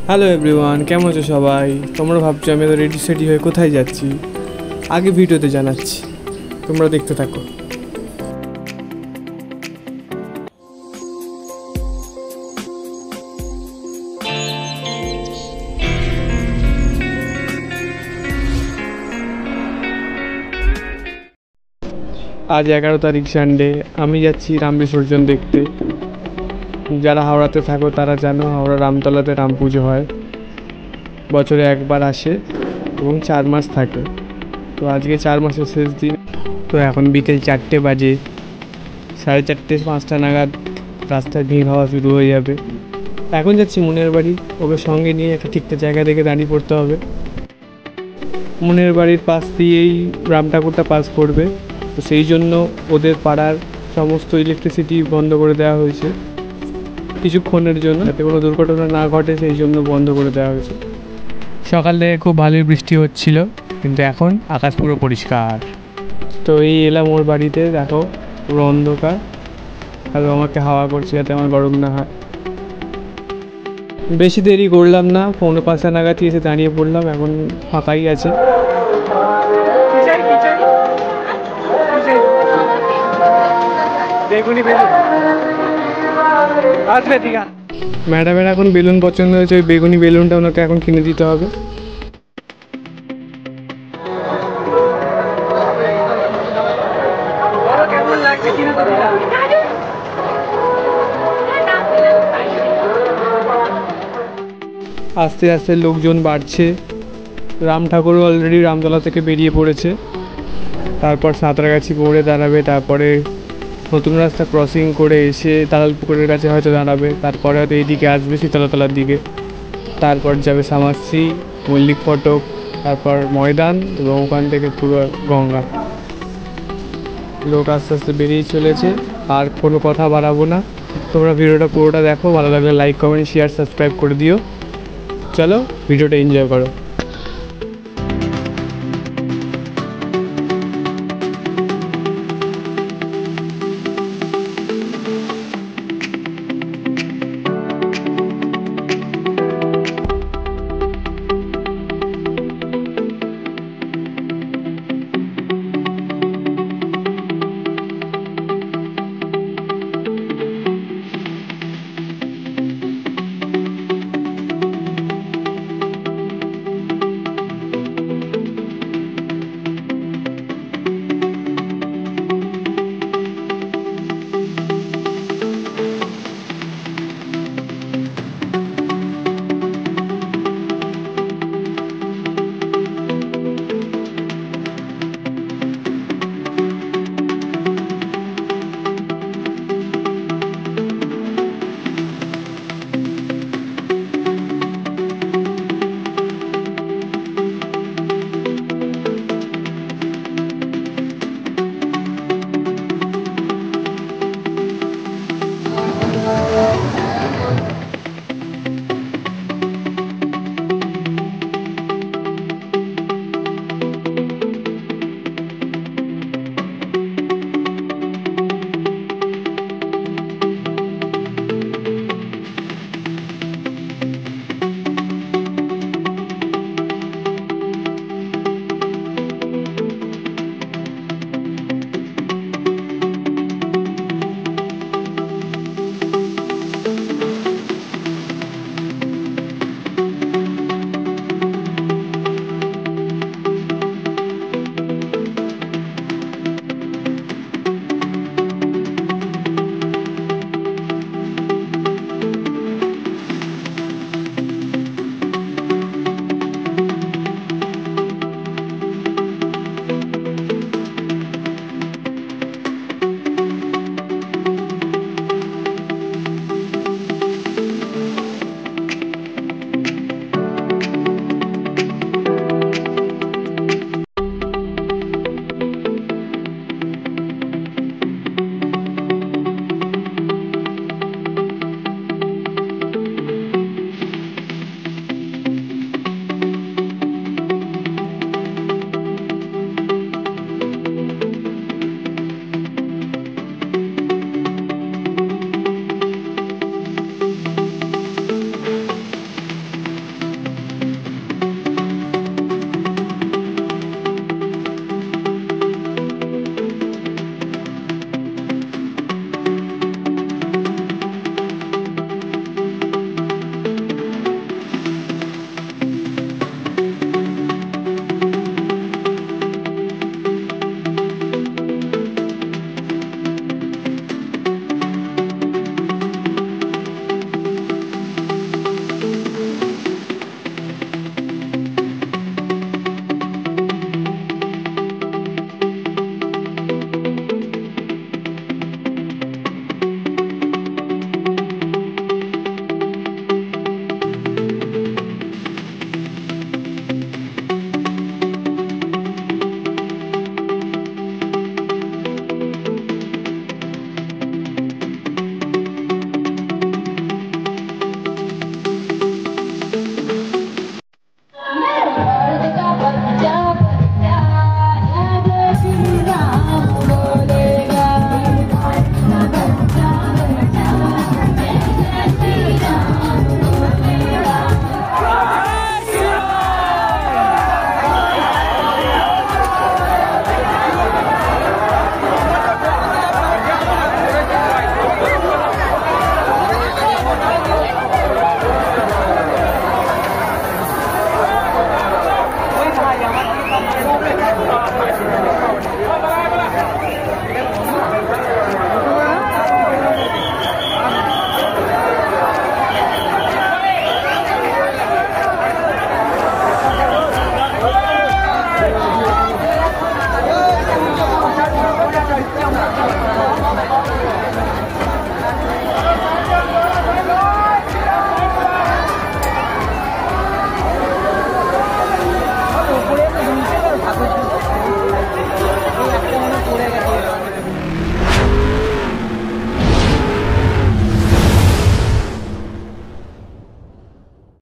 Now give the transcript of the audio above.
Hello everyone, কেমন আছো সবাই? তোমরা ভাবছো আমি তো রেডি সেডি হয়ে কোথায় যাচ্ছি। আগে ভিডিওতে জানাচ্ছি, তোমরা দেখতে থাকো। আজ 11 তারিখ সানডে। আমি যাচ্ছি রাম বিসর্জন দেখতে। যারা হাওড়াতে থাকো তারা জানো, হাওড়া রামতলাতে রাম পুজো হয়, বছরে একবার আসে এবং 4 মাস থাকে। তো আজকে 4 মাসের শেষ দিন। তো এখন বিকেল 4টে বাজে, 4:30-5টা নাগাদ রাস্তায় ভিড় হওয়া শুরু হয়ে যাবে। এখন যাচ্ছি মনের বাড়ি, ওকে সঙ্গে নিয়ে একটা ঠিকঠাক জায়গা দেখে দাঁড়িয়ে পড়তে হবে। মনের বাড়ির পাশ দিয়েই রাম ঠাকুরটা পাস করবে, তো সেই জন্য ওদের পাড়ার সমস্ত ইলেকট্রিসিটি বন্ধ করে দেওয়া হয়েছে কিছুক্ষণের জন্য, যাতে কোনো দুর্ঘটনা না ঘটে, সেই জন্য বন্ধ করে দেওয়া হয়েছে। সকালে খুব ভালোই বৃষ্টি হচ্ছিল, কিন্তু এখন আকাশ পুরো পরিষ্কার। তো এই এলাম ওর বাড়িতে, দেখো পুরো অন্ধকার, আর আমাকে হাওয়া করছে যাতে আমার গরম না হয়। বেশি দেরি করলাম না, 4:45 নাগাদ এসে দাঁড়িয়ে পড়লাম। এখন ফাঁকাই আছে। ম্যাডামের এখন বেলুন পছন্দ হয়েছে, ওই বেগুনি বেলুনটা ওনাকে এখন কিনে দিতে হবে। আস্তে আস্তে লোকজন বাড়ছে। রাম ঠাকুরও অলরেডি রামতলা থেকে বেরিয়ে পড়েছে। তারপর সাঁতরাগাছি পড়ে দাঁড়াবে, তারপরে নতুন রাস্তা ক্রসিং করে এসে তালালপুকুরের কাছে হয়তো দাঁড়াবে, তারপরে হয়তো এইদিকে আসবে শীতলাতলার দিকে, তারপর যাবে সামাসি, মল্লিক ফটক, তারপর ময়দান, এবং ওখান থেকে পুরো গঙ্গা। লোক আস্তে আস্তে বেরিয়ে চলেছে। আর কোনো কথা বাড়াবো না, তোমরা ভিডিওটা পুরোটা দেখো, ভালো লাগলে লাইক কমেন্ট শেয়ার সাবস্ক্রাইব করে দিও। চলো ভিডিওটা এনজয় করো।